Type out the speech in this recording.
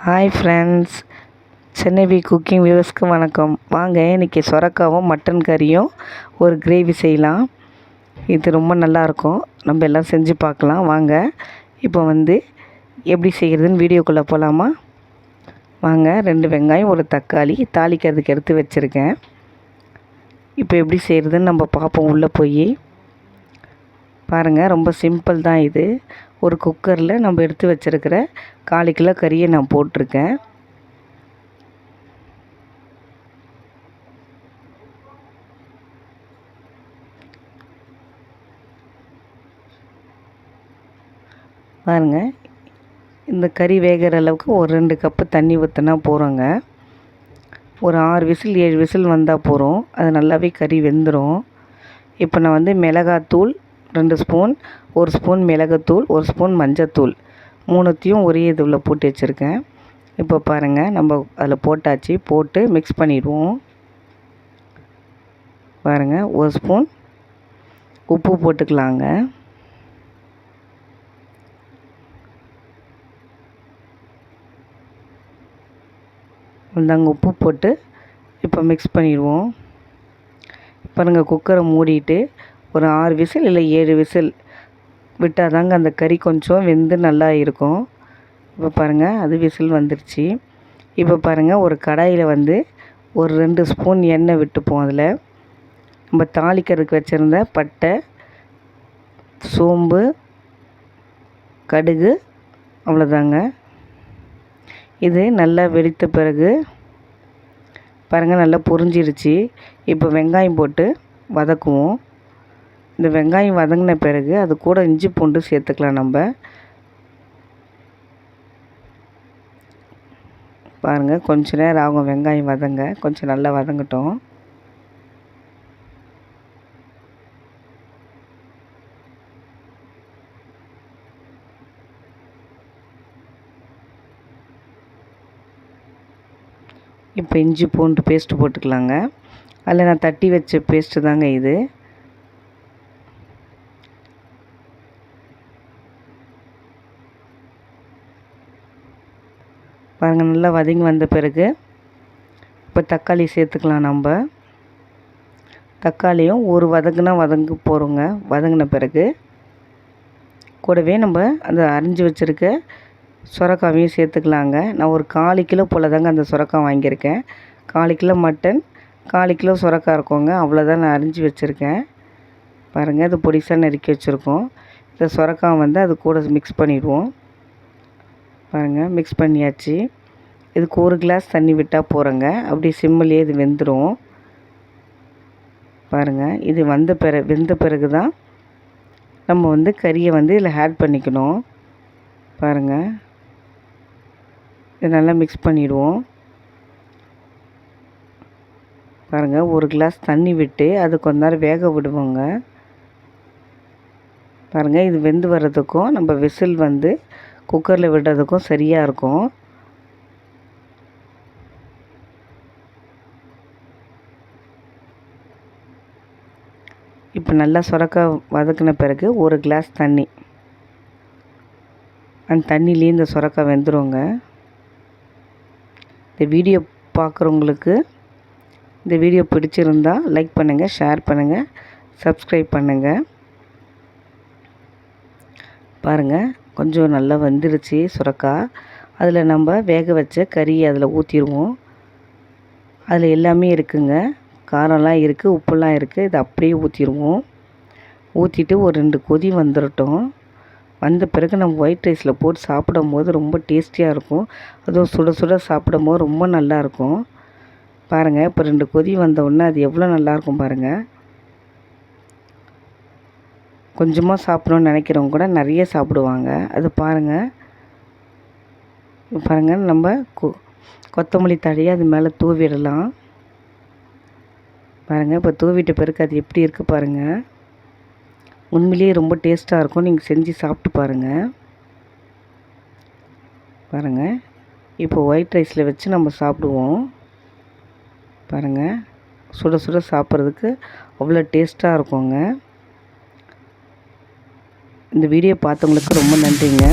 Hi friends, Chennai cooking வியூவர்ஸ்க்கு வணக்கம். வாங்க இன்றைக்கி சொரக்காவும் மட்டன் கறியும் ஒரு கிரேவி செய்யலாம். இது ரொம்ப நல்லாயிருக்கும். நம்ம எல்லாம் செஞ்சு பார்க்கலாம். வாங்க இப்போ எப்படி செய்கிறதுன்னு வீடியோக்குள்ளே போகலாமா? வாங்க. 2 வெங்காயம், ஒரு தக்காளி தாளிக்கிறதுக்கு எடுத்து வச்சுருக்கேன். இப்போ எப்படி செய்கிறதுன்னு நம்ம பார்ப்போம். உள்ளே போய் பாருங்கள். ரொம்ப சிம்பிள் தான் இது. ஒரு குக்கரில் நம்ம எடுத்து வச்சுருக்கிற 1/4 கிலோ கறியை நான் போட்டிருக்கேன். பாருங்கள். இந்த கறி வேகிற அளவுக்கு ஒரு 2 கப்பு தண்ணி ஊற்றினா போகிறோங்க. ஒரு 6 விசில் 7 விசில் வந்தால் போகிறோம். அது நல்லாவே கறி வெந்துடும். இப்போ நான் மிளகாத்தூள் 2 ஸ்பூன், 1 ஸ்பூன் மிளகுத்தூள், 1 ஸ்பூன் மஞ்சத்தூள், 3த்தையும் ஒரே இதில் போட்டு வச்சுருக்கேன். இப்போ பாருங்கள், நம்ம அதில் போட்டாச்சு. போட்டு மிக்ஸ் பண்ணிடுவோம். பாருங்கள், 1 ஸ்பூன் உப்பு போட்டுக்கலாங்க. இந்தாங்க உப்பு போட்டு இப்போ மிக்ஸ் பண்ணிடுவோம். பாருங்கள், குக்கரை மூடிட்டு ஒரு 6 விசில் இல்லை 7 விசில் விட்டால் தாங்க அந்த கறி கொஞ்சம் வெந்து நல்லா இருக்கும். இப்போ பாருங்கள், அது விசில் வந்துடுச்சு. இப்போ பாருங்கள், ஒரு கடாயில் ஒரு 2 ஸ்பூன் எண்ணெய் விட்டுப்போம். அதில் நம்ம தாளிக்கிறதுக்கு வச்சுருந்த பட்டை, சோம்பு, கடுகு, அவ்வளோதாங்க. இது நல்லா வெடித்த பிறகு பாருங்கள், நல்லா பொரிஞ்சிருச்சு. இப்போ வெங்காயம் போட்டு வதக்குவோம். இந்த வெங்காயம் வதங்கின பிறகு அது கூட இஞ்சி பூண்டு சேர்த்துக்கலாம். நம்ம பாருங்கள், கொஞ்ச நேரம் ஆகும் வெங்காயம் வதங்க. கொஞ்சம் நல்லா வதங்கட்டும். இப்போ இஞ்சி பூண்டு பேஸ்ட்டு போட்டுக்கலாங்க. அதில் நான் தட்டி வச்ச பேஸ்ட்டு தாங்க இது. பாருங்கள், நல்லா வதங்கி வந்த பிறகு இப்போ தக்காளி சேர்த்துக்கலாம். நம்ம தக்காளியும் ஒரு வதங்க போகிறோங்க. வதங்கின பிறகு கூடவே நம்ம அந்த அரிஞ்சு வச்சுருக்க சுரக்காவையும் சேர்த்துக்கலாங்க. நான் ஒரு 1/4 கிலோ போல் தாங்க அந்த சுரக்காய் வாங்கியிருக்கேன். 1/4 கிலோ மட்டன், 1/4 கிலோ சுரக்காய் இருக்கோங்க. அவ்வளோதான் நான் அரிஞ்சு வச்சுருக்கேன். பாருங்கள், அது பொடிசாக நறுக்கி வச்சுருக்கோம். இந்த சுரக்காய் அது கூட மிக்ஸ் பண்ணிடுவோம். பாருங்கள், மிக்ஸ் பண்ணியாச்சு. இதுக்கு 1 கிளாஸ் தண்ணி விட்டால் போகிறோங்க. அப்படி சிம்மிலே இது வெந்துடும். பாருங்கள், இது வெந்த பிறகு தான் நம்ம கறியை இதில் ஆட் பண்ணிக்கணும். பாருங்கள், இது நல்லா மிக்ஸ் பண்ணிவிடுவோம். பாருங்கள், 1 கிளாஸ் தண்ணி விட்டு அது கொஞ்ச நேரம் வேக விடுவோங்க. பாருங்கள், இது வெந்து வர்றதுக்கும் நம்ம விசில் குக்கரில் விடுறதுக்கும் சரியாக இருக்கும். இப்போ நல்லா சுரக்காய் வதக்கின பிறகு 1 கிளாஸ் தண்ணி, அந்த தண்ணியிலே இந்த சுரக்காய் வெந்துருங்க. இந்த வீடியோ பார்க்குறவங்களுக்கு இந்த வீடியோ பிடிச்சிருந்தால் லைக் பண்ணுங்கள், ஷேர் பண்ணுங்கள், சப்ஸ்கிரைப் பண்ணுங்கள். பாருங்கள், கொஞ்சம் நல்லா வெந்துருச்சு சுரக்காய். அதில் நம்ம வேக வச்ச கறியை அதில் ஊற்றிடுவோம். அதில் எல்லாமே இருக்குங்க. காரம்லாம் இருக்குது, உப்புலாம் இருக்குது. இதை அப்படியே ஊற்றிடுவோம். ஊற்றிட்டு ஒரு 2 கொதி வந்துடட்டும். வந்த பிறகு நம்ம ஒயிட் ரைஸில் போட்டு சாப்பிடும்போது ரொம்ப டேஸ்டியாக இருக்கும். அதுவும் சுட சுட சாப்பிடும்போது ரொம்ப நல்லாயிருக்கும். பாருங்கள், இப்போ 2 கொதி வந்தவுடனே அது எவ்வளோ நல்லாயிருக்கும் பாருங்கள். கொஞ்சமாக சாப்பிடணுன்னு நினைக்கிறவங்க கூட நிறைய சாப்பிடுவாங்க. அது பாருங்கள். பாருங்கள், நம்ம கொத்தமல்லி தழையை அது மேலே தூவிடலாம். பாருங்கள், இப்போ தூவிட்ட பிறகு அது எப்படி இருக்குது பாருங்கள். உண்மையிலேயே ரொம்ப டேஸ்ட்டாக இருக்கும். நீங்கள் செஞ்சு சாப்பிட்டு பாருங்கள். பாருங்கள், இப்போ ஒயிட் ரைஸில் வச்சு நம்ம சாப்பிடுவோம். பாருங்கள், சுட சுட சாப்பிட்றதுக்கு அவ்வளோ டேஸ்ட்டாக இருக்குங்க. இந்த வீடியோ பார்த்தவங்களுக்கு ரொம்ப நன்றிங்க.